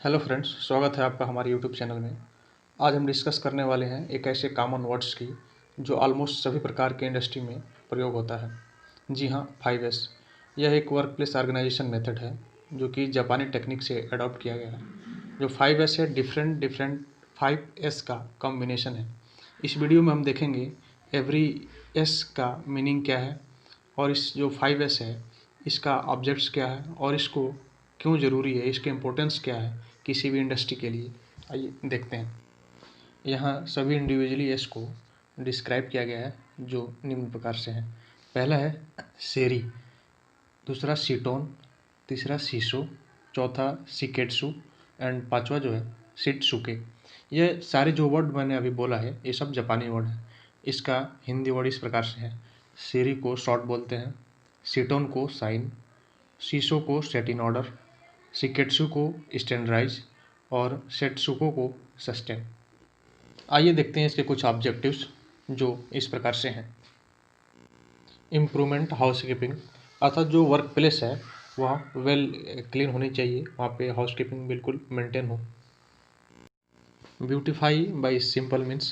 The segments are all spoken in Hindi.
हेलो फ्रेंड्स, स्वागत है आपका हमारे यूट्यूब चैनल में। आज हम डिस्कस करने वाले हैं एक ऐसे कॉमन वर्ड्स की जो ऑलमोस्ट सभी प्रकार के इंडस्ट्री में प्रयोग होता है। जी हाँ, 5S। यह एक वर्क प्लेस ऑर्गेनाइजेशन मेथड है जो कि जापानी टेक्निक से अडॉप्ट किया गया है। जो 5S है, डिफरेंट डिफरेंट 5S का कॉम्बिनेशन है। इस वीडियो में हम देखेंगे एवरी एस का मीनिंग क्या है और इस जो 5S है इसका ऑब्जेक्ट्स क्या है और इसको क्यों ज़रूरी है, इसके इम्पोर्टेंस क्या है किसी भी इंडस्ट्री के लिए। आइए देखते हैं। यहाँ सभी इंडिविजुअली एस को डिस्क्राइब किया गया है जो निम्न प्रकार से है। पहला है सेरी, दूसरा सीटोन, तीसरा सीसो, चौथा सिकेट्सु एंड पांचवा जो है सिटसुके। ये सारे जो वर्ड मैंने अभी बोला है ये सब जापानी वर्ड है। इसका हिंदी वर्ड इस प्रकार से है। सेरी को शॉर्ट बोलते हैं, सीटोन को साइन, सीसो को सेट इन ऑर्डर, सिकेट्सु को स्टैंडर्डाइज और सेटसुको को सस्टेन। आइए देखते हैं इसके कुछ ऑब्जेक्टिव्स जो इस प्रकार से हैं। इम्प्रूवमेंट हाउसकीपिंग, अर्थात जो वर्क प्लेस है वह वेल क्लीन होनी चाहिए, वहाँ पे हाउसकीपिंग बिल्कुल मेंटेन हो। Beautify by simple means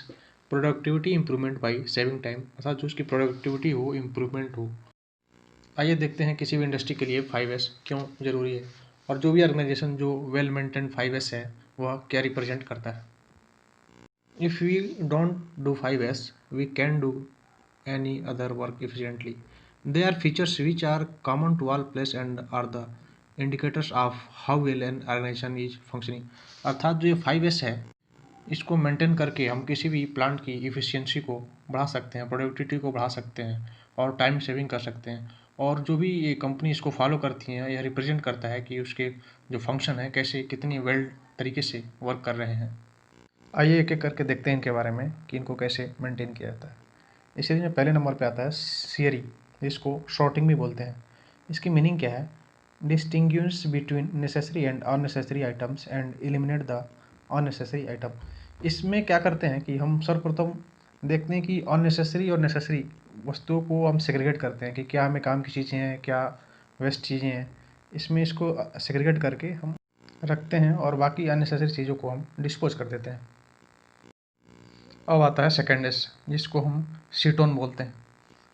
productivity improvement by saving time, अर्थात जो उसकी प्रोडक्टिविटी हो, इम्प्रूवमेंट हो। आइए देखते हैं किसी भी इंडस्ट्री के लिए 5S क्यों ज़रूरी है और जो भी ऑर्गेनाइजेशन जो वेल मेंटेन 5S है वह क्या रिप्रेजेंट करता है। If we don't do 5S we can do any other work efficiently. They are features which are common to all places and are the indicators of how well an organization is functioning. अर्थात जो ये 5S है इसको मेंटेन करके हम किसी भी प्लांट की इफ़िशियंसी को बढ़ा सकते हैं, प्रोडक्टिविटी को बढ़ा सकते हैं और टाइम सेविंग कर सकते हैं। और जो भी ये कंपनी इसको फॉलो करती हैं यह रिप्रेजेंट करता है कि उसके जो फंक्शन है कैसे कितनी वेल तरीके से वर्क कर रहे हैं। आइए एक एक करके देखते हैं इनके बारे में कि इनको कैसे मेंटेन किया जाता है। इस सीरीज में पहले नंबर पे आता है सियरी, जिसको शॉर्टिंग भी बोलते हैं। इसकी मीनिंग क्या है? Distinguish between necessary and unnecessary items and eliminate the unnecessary item. इसमें क्या करते हैं कि हम सर्वप्रथम देखते हैं कि अननेसेसरी और नेसेसरी वस्तुओं को हम सेग्रीगेट करते हैं कि क्या हमें काम की चीज़ें हैं, क्या वेस्ट चीज़ें हैं। इसमें इसको सेग्रीगेट करके हम रखते हैं और बाकी अननेसेसरी चीज़ों को हम डिस्पोज कर देते हैं। अब आता है सेकेंड एस, जिसको हम सीटोन बोलते हैं,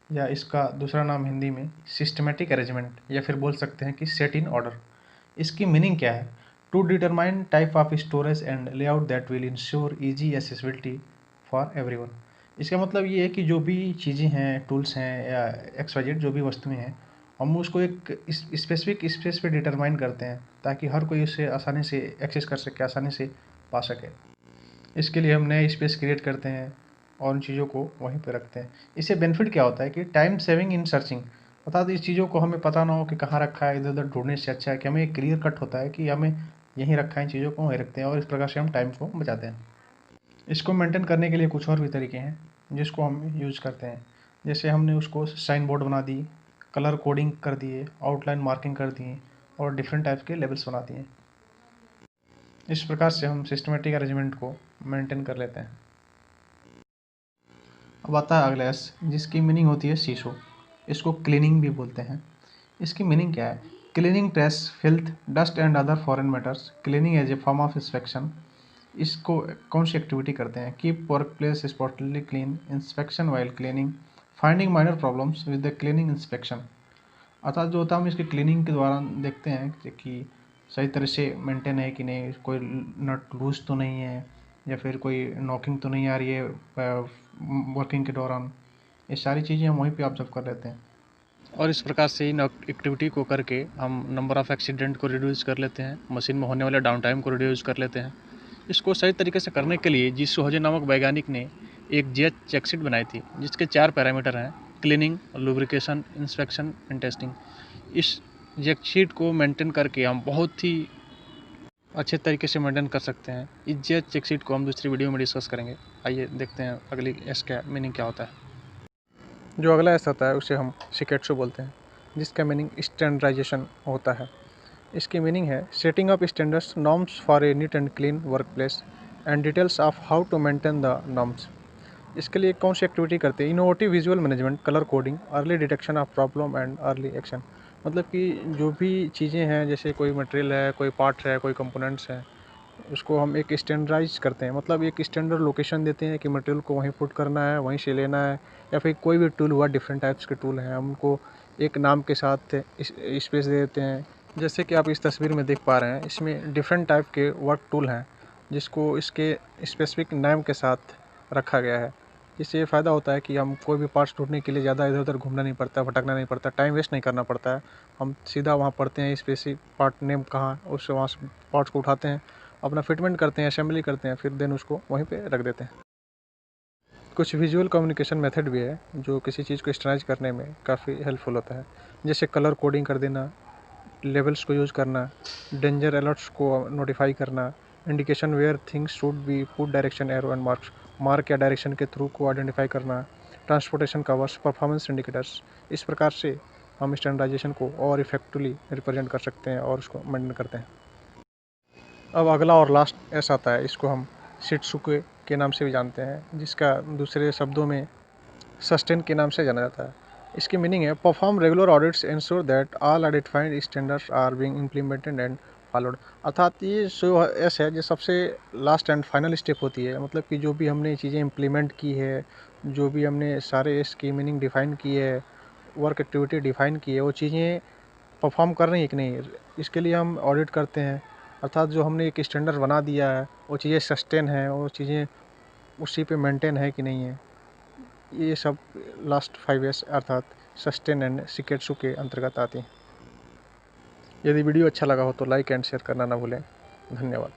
या इसका दूसरा नाम हिंदी में सिस्टमेटिक अरेंजमेंट या फिर बोल सकते हैं कि सेट इन ऑर्डर। इसकी मीनिंग क्या है? To determine type of storage and layout that will ensure easy accessibility for everyone. इसका मतलब ये है कि जो भी चीज़ें हैं, टूल्स हैं या एक्सवाइजेड जो भी वस्तुएं हैं, हम उसको एक स्पेसिफिक स्पेस पे डिटरमाइन करते हैं ताकि हर कोई उसे आसानी से एक्सेस कर सके, आसानी से पा सके। इसके लिए हम नए स्पेस क्रिएट करते हैं और उन चीज़ों को वहीं पर रखते हैं। इससे बेनिफिट क्या होता है कि टाइम सेविंग इन सर्चिंग, अर्थात इस चीज़ों को हमें पता ना हो कि कहाँ रखा है, इधर उधर ढूंढने से अच्छा है कि हमें एक क्लियर कट होता है कि हमें यहीं रखा है, इन चीज़ों को वहीं रखते हैं और इस प्रकार से हम टाइम को बचाते हैं। इसको मेंटेन करने के लिए कुछ और भी तरीके हैं जिसको हम यूज़ करते हैं। जैसे हमने उसको साइन बोर्ड बना दी, कलर कोडिंग कर दिए, आउटलाइन मार्किंग कर दिए और डिफरेंट टाइप्स के लेबल्स बना दिए। इस प्रकार से हम सिस्टमेटिक अरेंजमेंट को मेंटेन कर लेते हैं। अब आता है अगला एस, जिसकी मीनिंग होती है शीशो। इसको क्लीनिंग भी बोलते हैं। इसकी मीनिंग क्या है? Cleaning traces, filth, dust and other foreign matters, cleaning as a form of inspection. इसको कौन सी एक्टिविटी करते हैं? कीप वर्क प्लेस spotlessly clean, inspection while cleaning, finding minor problems with the cleaning inspection. अर्थात जो होता है हम इसके क्लीनिंग के दौरान देखते हैं कि सही तरह से मेंटेन है कि नहीं, कोई नट लूज तो नहीं है या फिर कोई नॉकिंग तो नहीं आ रही है वर्किंग के दौरान। ये सारी चीज़ें हम वहीं पे ऑब्जर्व कर लेते हैं और इस प्रकार से इन एक्टिविटी को करके हम नंबर ऑफ़ एक्सीडेंट को रिड्यूस कर लेते हैं, मशीन में होने वाले डाउन टाइम को रिड्यूस कर लेते हैं। इसको सही तरीके से करने के लिए जी सुहजे नामक वैज्ञानिक ने एक जेट चेकशीट बनाई थी जिसके 4 पैरामीटर हैं: cleaning, lubrication, inspection and testing. इस जेट को मेंटेन करके हम बहुत ही अच्छे तरीके से मेंटेन कर सकते हैं। इस जेट चेकशीट को हम दूसरी वीडियो में डिस्कस करेंगे। आइए देखते हैं अगली एस का मीनिंग क्या होता है। जो अगला एस होता है उसे हम सिकेट्सु बोलते हैं, जिसका मीनिंग स्टैंडर्डाइजेशन होता है। इसकी मीनिंग है setting up standards norms for a neat and clean work place and details of how to maintain the norms. इसके लिए कौन सी एक्टिविटी करते हैं? Innovative visual management, colour coding, early detection of problem and early action. मतलब कि जो भी चीज़ें हैं, जैसे कोई मटेरियल है, कोई पार्ट है, कोई कंपोनेंट्स हैं, उसको हम एक स्टैंडर्डाइज करते हैं, मतलब एक स्टैंडर्ड लोकेशन देते हैं कि मटेरियल को वहीं पुट करना है, वहीं से लेना है। या फिर कोई भी टूल हुआ, डिफरेंट टाइप्स के टूल हैं, हम उनको एक नाम के साथ स्पेस दे देते हैं। जैसे कि आप इस तस्वीर में देख पा रहे हैं, इसमें डिफरेंट टाइप के वर्क टूल हैं जिसको इसके स्पेसिफिक नाम के साथ रखा गया है। इससे ये फ़ायदा होता है कि हम कोई भी पार्ट्स ढूँढने के लिए ज़्यादा इधर-उधर घूमना नहीं पड़ता, भटकना नहीं पड़ता, टाइम वेस्ट नहीं करना पड़ता है। हम सीधा वहाँ पढ़ते हैं स्पेसिफिक पार्ट नेम कहाँ है, उससे वहाँ से पार्ट्स को उठाते हैं, अपना फिटमेंट करते हैं, असेंबली करते हैं, फिर देन उसको वहीं पे रख देते हैं। कुछ विजुअल कम्युनिकेशन मेथड भी है जो किसी चीज़ को स्टैंडर्डाइज करने में काफ़ी हेल्पफुल होता है। जैसे कलर कोडिंग कर देना, लेबल्स को यूज़ करना, डेंजर अलर्ट्स को नोटिफाई करना, indication where things should be put, direction arrow and marks, mark या डायरेक्शन के थ्रू को आइडेंटिफाई करना, ट्रांसपोर्टेशन कवर्स, परफॉर्मेंस इंडिकेटर्स। इस प्रकार से हम स्टैंडर्डाइजेशन को और इफेक्टिवली रिप्रेजेंट कर सकते हैं और उसको मेंटेन करते हैं। अब अगला और लास्ट ऐसा आता है, इसको हम शित्सुके के नाम से भी जानते हैं, जिसका दूसरे शब्दों में सस्टेन के नाम से जाना जाता है। इसकी मीनिंग है perform regular audits ensure that all identified standards are being implemented and followed. अर्थात ये जो एस है, जो सबसे लास्ट एंड फाइनल स्टेप होती है, मतलब कि जो भी हमने चीज़ें इम्प्लीमेंट की है, जो भी हमने सारे इसकी मीनिंग डिफ़ाइन की है, वर्क एक्टिविटी डिफ़ाइन की है, वो चीज़ें परफॉर्म कर रही है कि नहीं, इसके लिए हम ऑडिट करते हैं। अर्थात जो हमने एक स्टैंडर्ड बना दिया है, वो चीज़ें सस्टेन है, वो चीज़ें उसी पे मेंटेन है कि नहीं है। ये सब लास्ट 5 ईयर्स अर्थात सस्टेन एंड शिकेत्सु के अंतर्गत आती हैं। यदि वीडियो अच्छा लगा हो तो लाइक एंड शेयर करना ना भूलें। धन्यवाद।